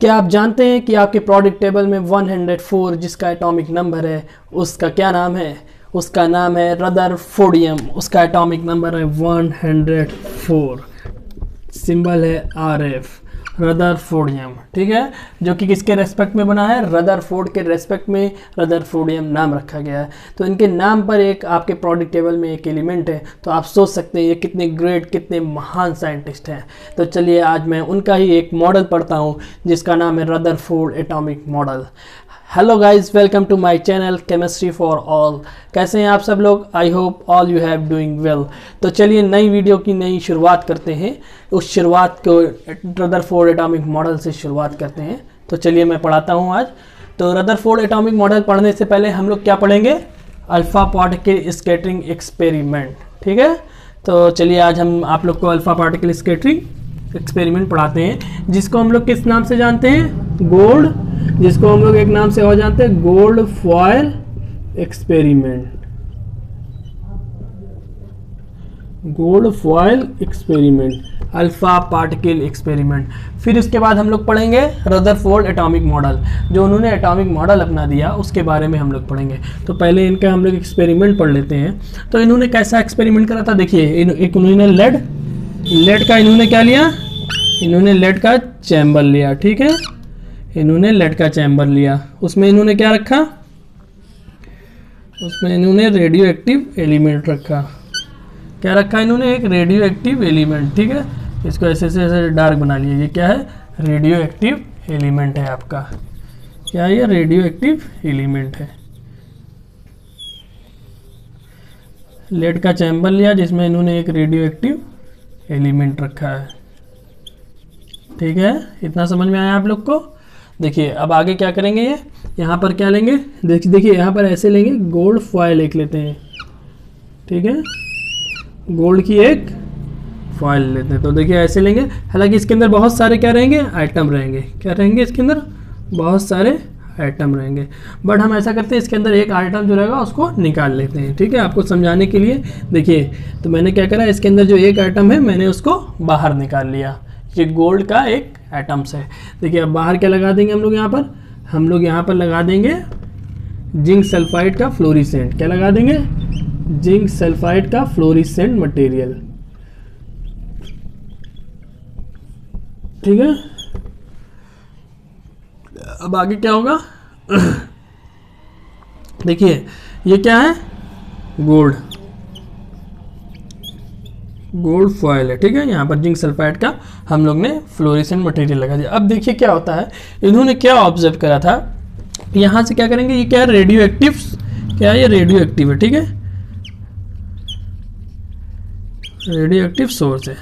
क्या आप जानते हैं कि आपके प्रोडक्ट टेबल में 104 जिसका एटॉमिक नंबर है उसका क्या नाम है? उसका नाम है रदरफोर्डियम। उसका एटॉमिक नंबर है 104, सिंबल है RF, रदरफोर्डियम। ठीक है, जो कि किसके रेस्पेक्ट में बना है? रदरफोर्ड के रेस्पेक्ट में रदरफोर्डियम नाम रखा गया है। तो इनके नाम पर एक आपके प्रोडक्ट टेबल में एक एलिमेंट है, तो आप सोच सकते हैं ये कितने ग्रेट, कितने महान साइंटिस्ट हैं। तो चलिए आज मैं उनका ही एक मॉडल पढ़ता हूँ जिसका नाम है Rutherford atomic model. Hello guys, welcome to my channel chemistry for all. कैसे हैं आप सब लोग? I hope all you have doing well. तो चलिए नई वीडियो की नई शुरुआत करते हैं। उस शुरुआत को रदरफोर्ड एटॉमिक मॉडल से शुरुआत करते हैं। तो चलिए मैं पढ़ाता हूं आज। तो रदरफोर्ड एटॉमिक मॉडल पढ़ने से पहले हम लोग क्या पढ़ेंगे? Alpha particle scattering experiment. ठीक है, तो चलिए आज हम आप लोग को अल्फा पार्टिकल स्कैटरिंग एक्सपेरिमेंट पढ़ाते हैं, जिसको हम लोग किस नाम से जानते हैं? गोल्ड, जिसको हम लोग एक नाम से और जानते हैं gold foil experiment. Gold foil experiment, alpha particle experiment. फिर उसके बाद हम लोग पढ़ेंगे रदरफोर्ड एटॉमिक मॉडल, जो उन्होंने एटॉमिक मॉडल अपना दिया उसके बारे में हम लोग पढ़ेंगे। तो पहले इनका हम लोग एक्सपेरिमेंट पढ़ लेते हैं। तो इन्होंने कैसा एक्सपेरिमेंट करा था देखिए। एक उन्होंने लेड का इन्होंने क्या लिया? इन्होंने लेड का चैम्बर लिया। ठीक है, इन्होंने लेड का चैम्बर लिया। उसमें इन्होंने क्या रखा? उसमें इन्होंने रेडियो एक्टिव एलिमेंट रखा। क्या रखा इन्होंने? एक रेडियो एक्टिव एलिमेंट। ठीक है, इसको ऐसे ऐसे डार्क बना लिया। ये क्या है? रेडियो एक्टिव एलिमेंट है आपका। क्या है ये? रेडियो एक्टिव एलिमेंट है। लेड का चैम्बर लिया जिसमें इन्होंने एक रेडियो एक्टिव एलिमेंट रखा है। ठीक है, इतना समझ में आया आप लोग को? देखिए अब आगे क्या करेंगे। ये यहाँ पर क्या लेंगे? देखिए यहाँ पर ऐसे लेंगे, गोल्ड फॉयल एक लेते हैं। ठीक है, गोल्ड की एक फॉयल लेते हैं। तो देखिए ऐसे लेंगे। हालांकि इसके अंदर बहुत सारे क्या रहेंगे? आइटम रहेंगे। क्या रहेंगे इसके अंदर? बहुत सारे आइटम रहेंगे। बट हम ऐसा करते हैं, इसके अंदर एक आइटम जो रहेगा उसको निकाल लेते हैं। ठीक है, आपको समझाने के लिए। देखिए तो मैंने क्या करा, इसके अंदर जो एक आइटम है मैंने उसको बाहर निकाल लिया। ये गोल्ड का एक एटम्स है। देखिए अब बाहर क्या लगा देंगे हम लोग यहाँ पर? हम लोग यहाँ पर लगा देंगे जिंक सल्फाइड का फ्लोरिसेंट। क्या लगा देंगे? जिंक सल्फाइड का फ्लोरिसेंट मटेरियल। ठीक है, अब आगे क्या होगा? देखिए ये क्या है? गोल्ड फॉयल है। ठीक है, यहाँ पर जिंक सल्फाइड का हम लोग ने फ्लोरेसेंट मटेरियल लगा दिया। अब देखिए क्या होता है, इन्होंने क्या ऑब्जर्व करा था। यहाँ से क्या करेंगे? ये क्या है? Radio active. क्या है ये? रेडियो एक्टिव है। ठीक है, रेडियो एक्टिव सोर्स है।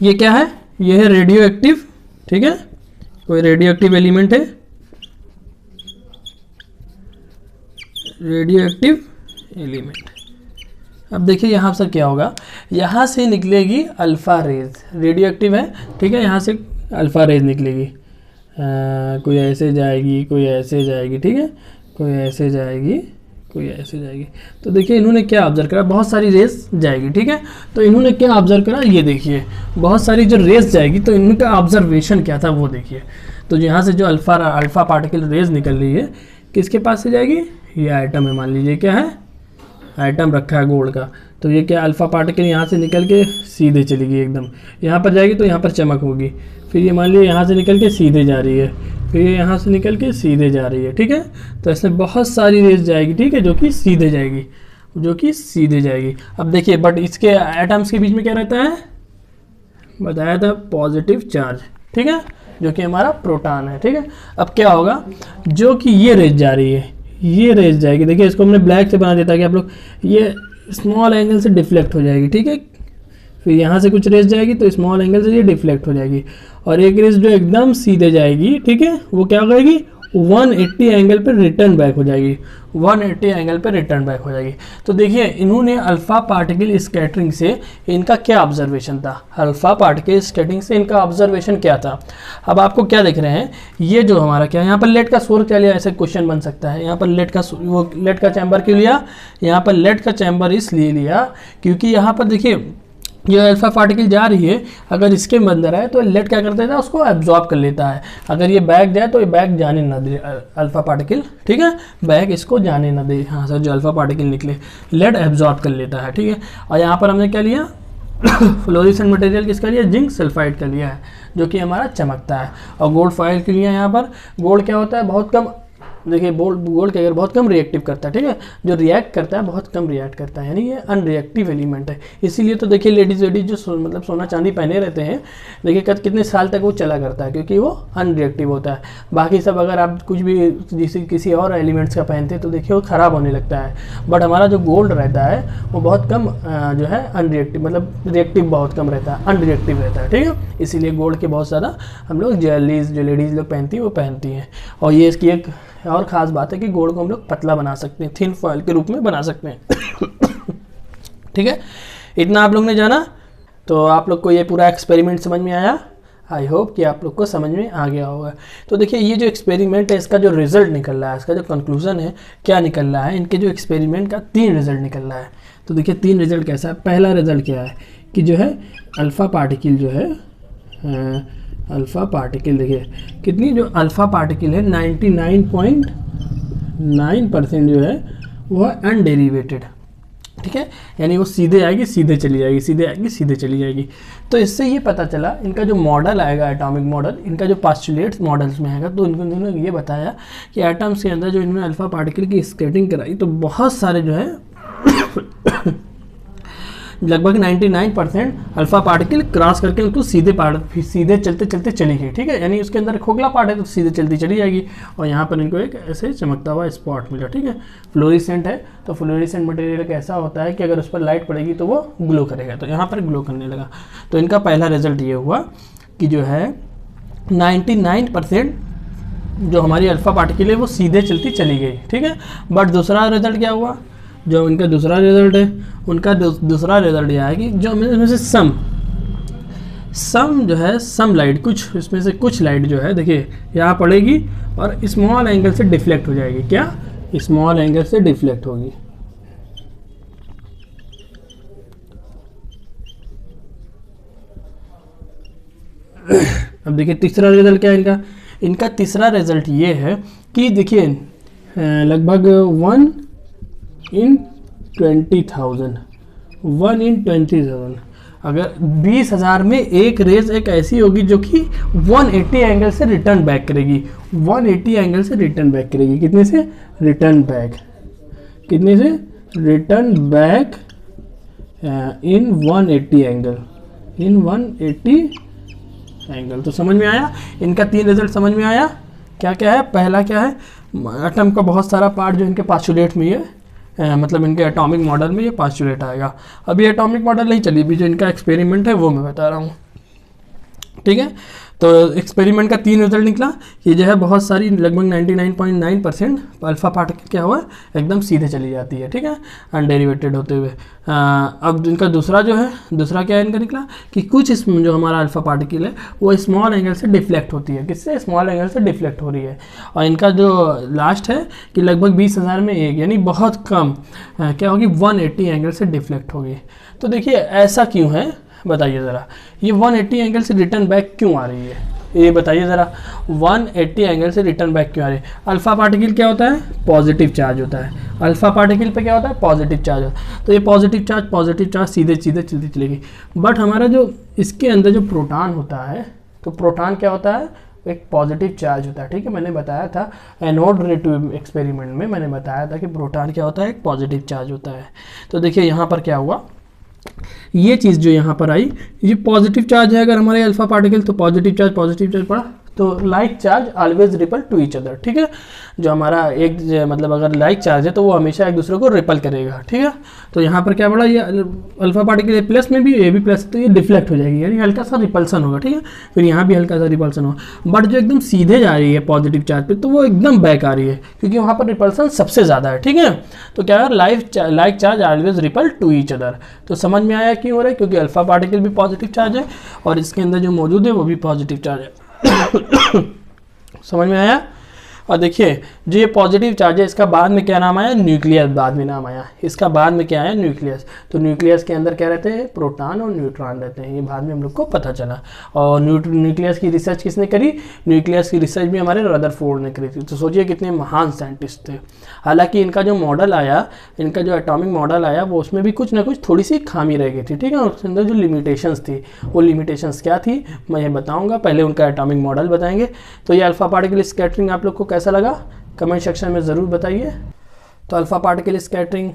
ये क्या है? ये है रेडियो एक्टिव। ठीक है, कोई रेडियो एक्टिव एलिमेंट है, रेडियो एक्टिव एलिमेंट। अब देखिए यहाँ से क्या होगा, यहाँ से निकलेगी अल्फा रेज। रेडियो एक्टिव है। ठीक है, यहाँ से अल्फा रेज निकलेगी। कोई ऐसे जाएगी, कोई ऐसे जाएगी। ठीक है, कोई ऐसे जाएगी, कोई ऐसे जाएगी। तो देखिए इन्होंने क्या ऑब्जर्व करा? बहुत सारी रेस जाएगी। ठीक है, तो इन्होंने क्या ऑब्जर्व करा? ये देखिए बहुत सारी जो रेस जाएगी, तो इनका ऑब्जर्वेशन क्या था वो देखिए। तो यहाँ से जो अल्फा पार्टिकल रेस निकल रही है, किसके पास से जाएगी? ये आइटम है, मान लीजिए क्या है? आइटम रखा है गोल्ड का। तो ये क्या? अल्फा पार्टिकल यहाँ से निकल के सीधे चलेगी एकदम, यहाँ पर जाएगी तो यहाँ पर चमक होगी। फिर ये मान लीजिए यहाँ से निकल के सीधे जा रही है, फिर ये यहाँ से निकल के सीधे जा रही है। ठीक है, तो ऐसे बहुत सारी रेस जाएगी। ठीक है, जो कि सीधे जाएगी, जो कि सीधे जाएगी। अब देखिए बट इसके एटम्स के बीच में क्या रहता है? बताया था पॉजिटिव चार्ज। ठीक है, जो कि हमारा प्रोटॉन है। ठीक है, अब क्या होगा? जो कि ये रेस जा रही है, ये रेस जाएगी। देखिए इसको हमने ब्लैक से बना देता कि आप लोग, ये स्मॉल एंगल से डिफ्लेक्ट हो जाएगी। ठीक है, फिर यहाँ से कुछ रेस जाएगी तो स्मॉल एंगल से ये डिफ्लेक्ट हो जाएगी। और एक रेस जो एकदम सीधे जाएगी, ठीक है, वो क्या करेगी? 180 एंगल पे रिटर्न बैक हो जाएगी, 180 एंगल पे रिटर्न बैक हो जाएगी। तो देखिए इन्होंने अल्फा पार्टिकल स्कैटरिंग से इनका क्या ऑब्जर्वेशन था, अल्फा पार्टिकल स्कैटरिंग से इनका ऑब्जर्वेशन क्या था। अब आपको क्या देख रहे हैं, ये जो हमारा क्या है, यहाँ पर लेड का सोर्स क्या लिया, ऐसे क्वेश्चन बन सकता है। यहाँ पर लेड का चैम्बर क्यों लिया, यहाँ पर लेड का चैम्बर इसलिए लिया क्योंकि यहाँ पर देखिए जो अल्फा पार्टिकल जा रही है, अगर इसके अंदर है तो लेड क्या कर देता है, उसको एब्जॉर्ब कर लेता है। अगर ये बैक जाए तो ये बैक जाने ना दे अल्फा पार्टिकल, ठीक है, बैक इसको जाने ना दे, हाँ सर, जो अल्फा पार्टिकल निकले लेड एब्जॉर्ब कर लेता है, ठीक है। और यहाँ पर हमने क्या लिया फ्लोरेसेंट मटेरियल किसका लिया, जिंक सल्फाइड का लिया है, जो कि हमारा चमकता है। और गोल्ड फॉयल के लिए यहाँ पर गोल्ड क्या होता है, बहुत कम, देखिए गोल्ड के अगर बहुत कम रिएक्टिव करता है, ठीक है, जो रिएक्ट करता है बहुत कम रिएक्ट करता है, यानी ये अनरिएक्टिव एलिमेंट है। इसीलिए तो देखिए लेडीज़ जो मतलब सोना चांदी पहने रहते हैं, देखिए कितने साल तक वो चला करता है, क्योंकि वो अनरिएक्टिव होता है। बाकी सब अगर आप कुछ भी जैसे किसी और एलिमेंट्स का पहनते हैं तो देखिए वो ख़राब होने लगता है, बट हमारा जो गोल्ड रहता है वो बहुत कम जो है अनरिएक्टिव, मतलब रिएक्टिव बहुत कम रहता है, अनरिएक्टिव रहता है, ठीक है। इसीलिए गोल्ड के बहुत ज़्यादा हम लोग ज्वेलरीज जो लेडीज़ लोग पहनती हैं वो पहनती हैं। और ये इसकी एक और ख़ास बात है कि गोल्ड को हम लोग पतला बना सकते हैं, थिन फॉयल के रूप में बना सकते हैं ठीक है। इतना आप लोग ने जाना, तो आप लोग को ये पूरा एक्सपेरिमेंट समझ में आया। आई होप कि आप लोग को समझ में आ गया होगा। तो देखिए ये जो एक्सपेरिमेंट है, इसका जो रिजल्ट निकल रहा है, इसका जो कंक्लूजन है क्या निकल रहा है, इनके जो एक्सपेरिमेंट का 3 रिजल्ट निकल रहा है। तो देखिए 3 रिजल्ट कैसा है। पहला रिजल्ट क्या है कि जो है अल्फ़ा पार्टिकल जो है अल्फ़ा पार्टिकल, देखिए कितनी जो अल्फ़ा पार्टिकल है 99.9% जो है वो है अनडेरिवेटेड, ठीक है, यानी वो सीधे आएगी सीधे चली जाएगी, सीधे आएगी सीधे चली जाएगी। तो इससे ये पता चला इनका जो मॉडल आएगा एटॉमिक मॉडल, इनका जो पास्टुलेट्स मॉडल्स में आएगा, तो इन्होंने ये बताया कि एटम्स के अंदर जो इन्होंने अल्फ़ा पार्टिकल की स्केटिंग कराई तो बहुत सारे जो है लगभग 99% अल्फ़ा पार्टिकल क्रॉस करके उनको सीधे चलते चलते चली गई, ठीक है, यानी उसके अंदर खोखला पार्ट है तो सीधे चलती चली जाएगी। और यहाँ पर इनको एक ऐसे चमकता हुआ स्पॉट मिला, ठीक है। फ्लोरेसेंट है तो फ्लोरेसेंट मटेरियल कैसा होता है कि अगर उस पर लाइट पड़ेगी तो वो ग्लो करेगा, तो यहाँ पर ग्लो करने लगा। तो इनका पहला रिजल्ट ये हुआ कि जो है 99% जो हमारी अल्फ़ा पार्टिकल है वो सीधे चलती चली गई, ठीक है। बट दूसरा रिजल्ट क्या हुआ, जो इनका दूसरा रिजल्ट है, उनका दूसरा रिजल्ट यह है कि जो इसमें से सम जो है सम लाइट, कुछ इसमें से कुछ लाइट जो है देखिए यहाँ पड़ेगी और स्मॉल एंगल से डिफ्लेक्ट हो जाएगी। क्या, स्मॉल एंगल से डिफ्लेक्ट होगी। अब देखिए तीसरा रिजल्ट क्या है इनका। इनका तीसरा रिजल्ट ये है कि देखिए लगभग 1 in 20,000 अगर 20,000 में एक रेज एक ऐसी होगी जो कि 180 एंगल से रिटर्न बैक करेगी, 180 एंगल से रिटर्न बैक करेगी। कितने से रिटर्न बैक, कितने से return back in 180 angle, in 180 angle. तो समझ में आया, इनका 3 रिजल्ट समझ में आया। क्या क्या है, पहला क्या है, एटम का बहुत सारा पार्ट जो इनके पास्टुलेट में है, मतलब इनके एटॉमिक मॉडल में ये पास्टुलेट आएगा। अभी एटॉमिक मॉडल नहीं चली, भी जो इनका एक्सपेरिमेंट है वो मैं बता रहा हूँ, ठीक है। तो एक्सपेरिमेंट का 3 रिजल्ट निकला कि जो है बहुत सारी लगभग 99.9% अल्फ़ा पार्टिकल क्या हुआ एकदम सीधे चली जाती है, ठीक है, अनडेरिवेटेड होते हुए। अब इनका दूसरा जो है, दूसरा क्या है इनका निकला कि कुछ इसमें जो हमारा अल्फ़ा पार्टिकल है वो स्मॉल एंगल से डिफ्लेक्ट होती है। किससे, स्मॉल एंगल से डिफ्लेक्ट हो रही है। और इनका जो लास्ट है कि लगभग 20,000 में एक, यानी बहुत कम क्या होगी, 180 एंगल से डिफ्लेक्ट होगी। तो देखिए ऐसा क्यों है बताइए ज़रा, ये 180 एंगल से रिटर्न बैक क्यों आ रही है, ये बताइए ज़रा। 180 एंगल से रिटर्न बैक क्यों आ रही है। अल्फ़ा पार्टिकल क्या होता है, पॉजिटिव चार्ज होता है। अल्फ़ा पार्टिकल पे क्या होता है, पॉजिटिव चार्ज होता है। तो ये पॉजिटिव चार्ज सीधे सीधे चलती चलेगी। बट हमारा जो इसके अंदर जो प्रोटॉन होता है, तो प्रोटॉन क्या होता है, एक पॉजिटिव चार्ज होता है, ठीक है। मैंने बताया था एनोड रे ट्यूब एक्सपेरिमेंट में, मैंने बताया था कि प्रोटॉन क्या होता है, एक पॉजिटिव चार्ज होता है। तो देखिए यहाँ पर क्या हुआ, ये चीज़ जो यहाँ पर आई, ये पॉजिटिव चार्ज है अगर हमारे अल्फ़ा पार्टिकल, तो पॉजिटिव चार्ज पड़ा तो like charge always repel to each other, ठीक है। जो हमारा एक मतलब अगर लाइक चार्ज है तो वो हमेशा एक दूसरे को रिपल करेगा, ठीक है। तो यहाँ पर क्या पड़ा, ये अल्फा पार्टिकल प्लस में भी, ए भी प्लस, तो ये डिफ्लेक्ट हो जाएगी, यानी हल्का सा रिपल्सन होगा, ठीक है। फिर यहाँ भी हल्का सा रिपल्सन होगा, बट जो एकदम सीधे जा रही है पॉजिटिव चार्ज पे तो वो एकदम बैक आ रही है, क्योंकि वहाँ पर रिपल्सन सबसे ज़्यादा है, ठीक है। तो क्या है, like charge always repel to each other. तो समझ में आया क्यों हो रहा है, क्योंकि अल्फा पार्टिकल भी पॉजिटिव चार्ज है और इसके अंदर जो मौजूद है वो भी पॉजिटिव चार्ज है। समझ में आया। और देखिए जो ये पॉजिटिव चार्ज है इसका बाद में क्या नाम आया, न्यूक्लियस बाद में नाम आया, इसका बाद में क्या आया, न्यूक्लियस। तो न्यूक्लियस के अंदर क्या रहते हैं, प्रोटॉन और न्यूट्रॉन रहते हैं, ये बाद में हम लोग को पता चला। और न्यूक्लियस की रिसर्च किसने करी, न्यूक्लियस की रिसर्च भी हमारे रदरफोर्ड ने करी थी। तो सोचिए कितने महान साइंटिस्ट थे। हालांकि इनका जो मॉडल आया, इनका जो एटॉमिक मॉडल आया वो उसमें भी कुछ ना कुछ थोड़ी सी खामी रह गई थी, ठीक है। उसके अंदर जो लिमिटेशंस थी, वो लिमिटेशंस क्या थी मैं ये बताऊँगा, पहले उनका एटॉमिक मॉडल बताएंगे। तो ये अल्फा पार्टिकल स्कैटरिंग आप लोग को कैसा लगा कमेंट सेक्शन में ज़रूर बताइए। तो अल्फा पार्टिकल स्कैटरिंग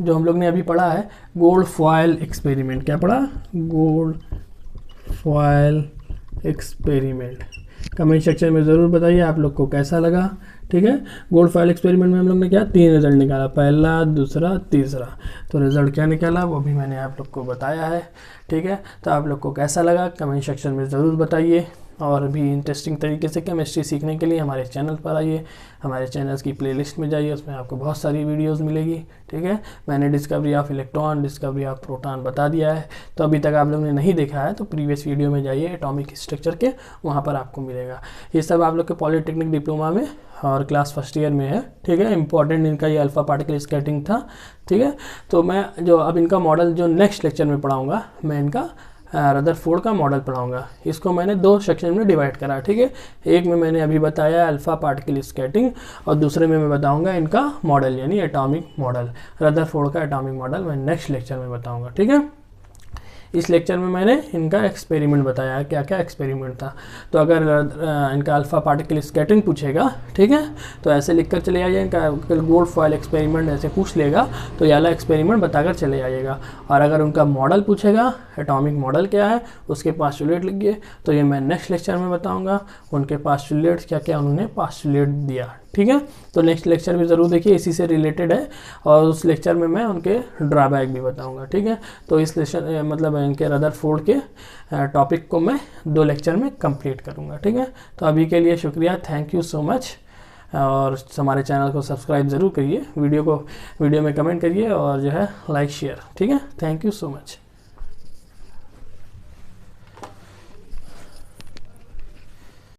जो हम लोग ने अभी पढ़ा है, गोल्ड फॉयल एक्सपेरिमेंट, क्या पढ़ा, gold foil experiment. Comment section में ज़रूर बताइए आप लोग को कैसा लगा, ठीक है। गोल्ड फॉयल एक्सपेरिमेंट में हम लोग ने क्या 3 रिजल्ट निकाला, पहला, दूसरा, तीसरा। तो रिजल्ट क्या निकाला वो भी मैंने आप लोग को बताया है, ठीक है। तो आप लोग को कैसा लगा कमेंट सेक्शन में ज़रूर बताइए। और भी इंटरेस्टिंग तरीके से केमिस्ट्री सीखने के लिए हमारे चैनल पर आइए, हमारे चैनल्स की प्लेलिस्ट में जाइए, उसमें आपको बहुत सारी वीडियोस मिलेगी, ठीक है। मैंने discovery of electron, discovery of proton बता दिया है। तो अभी तक आप लोगों ने नहीं देखा है तो प्रीवियस वीडियो में जाइए एटॉमिक स्ट्रक्चर के, वहाँ पर आपको मिलेगा। ये सब आप लोग के पॉलिटेक्निक डिप्लोमा में और क्लास फर्स्ट ईयर में है, ठीक है। इंपॉर्टेंट इनका ये अल्फा पार्टिकल स्कैटरिंग था, ठीक है। तो मैं जो अब इनका मॉडल जो नेक्स्ट लेक्चर में पढ़ाऊँगा, मैं इनका रदरफोर्ड का मॉडल पढ़ाऊंगा। इसको मैंने 2 सेक्शन में डिवाइड करा, ठीक है। एक में मैंने अभी बताया अल्फा पार्टिकल स्कैटरिंग और दूसरे में मैं बताऊंगा इनका मॉडल यानी एटॉमिक मॉडल, रदरफोर्ड का एटॉमिक मॉडल मैं नेक्स्ट लेक्चर में बताऊंगा, ठीक है। इस लेक्चर में मैंने इनका एक्सपेरिमेंट बताया, क्या क्या एक्सपेरिमेंट था। तो अगर इनका अल्फा पार्टिकल स्कैटरिंग पूछेगा, ठीक है, तो ऐसे लिखकर चले आइए, इनका गोल्ड फॉयल एक्सपेरिमेंट ऐसे पूछ लेगा तो ये वाला एक्सपेरिमेंट बताकर चले आइएगा। और अगर उनका मॉडल पूछेगा, एटॉमिक मॉडल क्या है, उसके पोस्टुलेट लिखिए, तो ये मैं नेक्स्ट लेक्चर में बताऊँगा उनके पोस्टुलेट्स क्या क्या उन्होंने पोस्टुलेट दिया, ठीक है। तो नेक्स्ट लेक्चर भी ज़रूर देखिए, इसी से रिलेटेड है और उस लेक्चर में मैं उनके ड्रॉबैक भी बताऊंगा, ठीक है। तो इस लेक्चर मतलब इनके रदरफोर्ड के टॉपिक को मैं 2 लेक्चर में कंप्लीट करूंगा, ठीक है। तो अभी के लिए शुक्रिया, थैंक यू सो मच। और हमारे चैनल को सब्सक्राइब ज़रूर करिए, वीडियो में कमेंट करिए और जो है लाइक शेयर, ठीक है। Thank you so much.